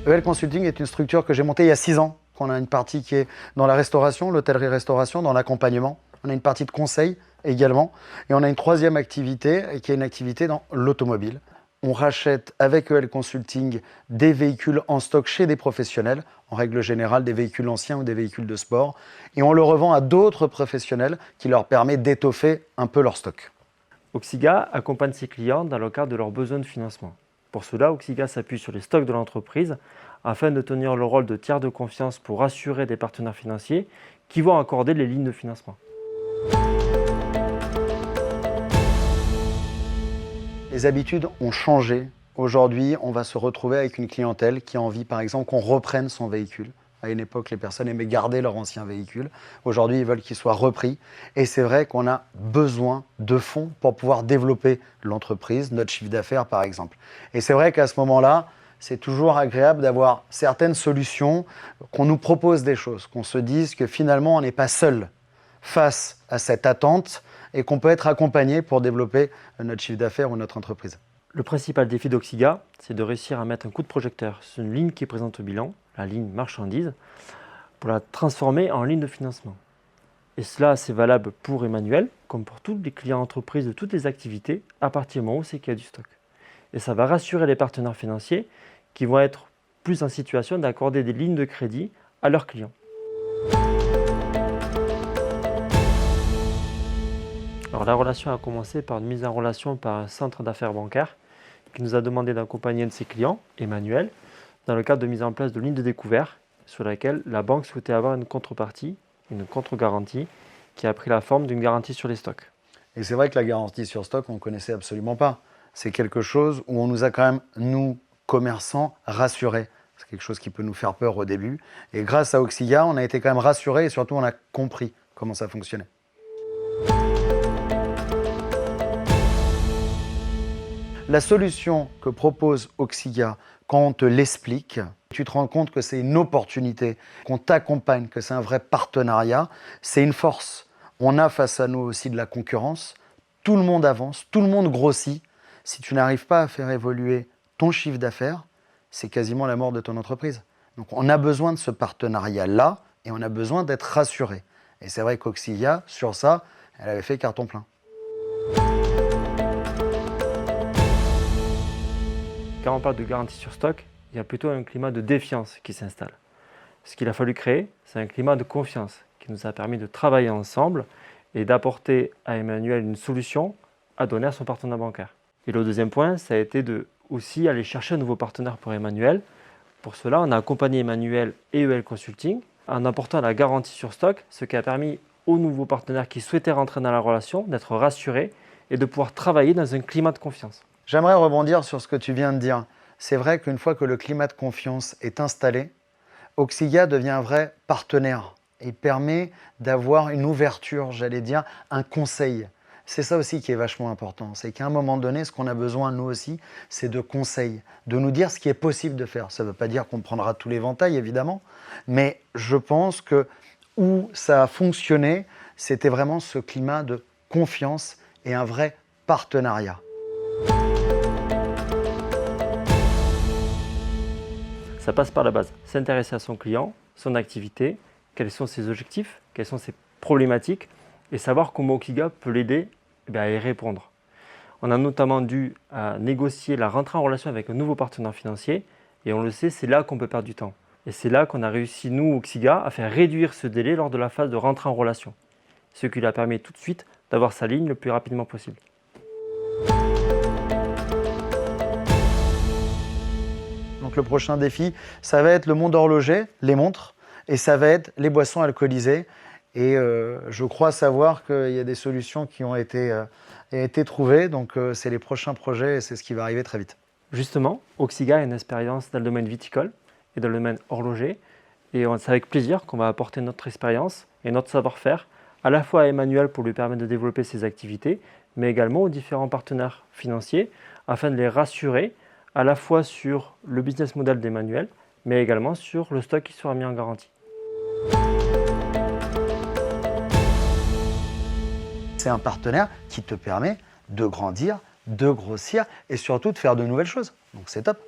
EL Consulting est une structure que j'ai montée il y a 6 ans. On a une partie qui est dans la restauration, l'hôtellerie-restauration, dans l'accompagnement. On a une partie de conseil également. Et on a une troisième activité qui est une activité dans l'automobile. On rachète avec EL Consulting des véhicules en stock chez des professionnels, en règle générale des véhicules anciens ou des véhicules de sport, et on le revend à d'autres professionnels qui leur permet d'étoffer un peu leur stock. Auxiga accompagne ses clients dans le cadre de leurs besoins de financement. Pour cela, Auxiga s'appuie sur les stocks de l'entreprise afin de tenir le rôle de tiers de confiance pour rassurer des partenaires financiers qui vont accorder les lignes de financement. Les habitudes ont changé. Aujourd'hui, on va se retrouver avec une clientèle qui a envie, par exemple, qu'on reprenne son véhicule. À une époque, les personnes aimaient garder leur ancien véhicule. Aujourd'hui, ils veulent qu'il soit repris. Et c'est vrai qu'on a besoin de fonds pour pouvoir développer l'entreprise, notre chiffre d'affaires, par exemple. Et c'est vrai qu'à ce moment-là, c'est toujours agréable d'avoir certaines solutions, qu'on nous propose des choses, qu'on se dise que finalement, on n'est pas seul face à cette attente et qu'on peut être accompagné pour développer notre chiffre d'affaires ou notre entreprise. Le principal défi d'Auxiga, c'est de réussir à mettre un coup de projecteur sur une ligne qui est présente au bilan, la ligne marchandise, pour la transformer en ligne de financement. Et cela, c'est valable pour Emmanuel, comme pour tous les clients entreprises de toutes les activités, à partir du moment où c'est qu'il y a du stock. Et ça va rassurer les partenaires financiers qui vont être plus en situation d'accorder des lignes de crédit à leurs clients. Alors, la relation a commencé par une mise en relation par un centre d'affaires bancaire qui nous a demandé d'accompagner un de ses clients, Emmanuel, dans le cadre de mise en place de lignes de découvert sur laquelle la banque souhaitait avoir une contrepartie, une contre-garantie qui a pris la forme d'une garantie sur les stocks. Et c'est vrai que la garantie sur stock, on ne connaissait absolument pas. C'est quelque chose où on nous a quand même, nous, commerçants, rassurés. C'est quelque chose qui peut nous faire peur au début. Et grâce à Auxiga, on a été quand même rassurés et surtout on a compris comment ça fonctionnait. La solution que propose Auxiga, quand on te l'explique, tu te rends compte que c'est une opportunité, qu'on t'accompagne, que c'est un vrai partenariat, c'est une force. On a face à nous aussi de la concurrence, tout le monde avance, tout le monde grossit. Si tu n'arrives pas à faire évoluer ton chiffre d'affaires, c'est quasiment la mort de ton entreprise. Donc on a besoin de ce partenariat-là et on a besoin d'être rassuré. Et c'est vrai qu'Auxiga, sur ça, elle avait fait carton plein. Quand on parle de garantie sur stock, il y a plutôt un climat de défiance qui s'installe. Ce qu'il a fallu créer, c'est un climat de confiance qui nous a permis de travailler ensemble et d'apporter à Emmanuel une solution à donner à son partenaire bancaire. Et le deuxième point, ça a été de aussi aller chercher un nouveau partenaire pour Emmanuel. Pour cela, on a accompagné Emmanuel et EL Consulting en apportant la garantie sur stock, ce qui a permis aux nouveaux partenaires qui souhaitaient rentrer dans la relation d'être rassurés et de pouvoir travailler dans un climat de confiance. J'aimerais rebondir sur ce que tu viens de dire. C'est vrai qu'une fois que le climat de confiance est installé, Auxiga devient un vrai partenaire et permet d'avoir une ouverture, j'allais dire, un conseil. C'est ça aussi qui est vachement important. C'est qu'à un moment donné, ce qu'on a besoin, nous aussi, c'est de conseils, de nous dire ce qui est possible de faire. Ça ne veut pas dire qu'on prendra tout l'éventail, évidemment, mais je pense que où ça a fonctionné, c'était vraiment ce climat de confiance et un vrai partenariat. Ça passe par la base, s'intéresser à son client, son activité, quels sont ses objectifs, quelles sont ses problématiques et savoir comment Auxiga peut l'aider à y répondre. On a notamment dû négocier la rentrée en relation avec un nouveau partenaire financier et on le sait, c'est là qu'on peut perdre du temps. Et c'est là qu'on a réussi, nous, Auxiga, à faire réduire ce délai lors de la phase de rentrée en relation, ce qui lui a permis tout de suite d'avoir sa ligne le plus rapidement possible. Donc le prochain défi, ça va être le monde horloger, les montres, et ça va être les boissons alcoolisées. Et je crois savoir qu'il y a des solutions qui ont été trouvées. Donc c'est les prochains projets et c'est ce qui va arriver très vite. Justement, Auxiga a une expérience dans le domaine viticole et dans le domaine horloger. Et c'est avec plaisir qu'on va apporter notre expérience et notre savoir-faire à la fois à Emmanuel pour lui permettre de développer ses activités, mais également aux différents partenaires financiers afin de les rassurer à la fois sur le business model d'Emmanuel, mais également sur le stock qui sera mis en garantie. C'est un partenaire qui te permet de grandir, de grossir et surtout de faire de nouvelles choses. Donc c'est top.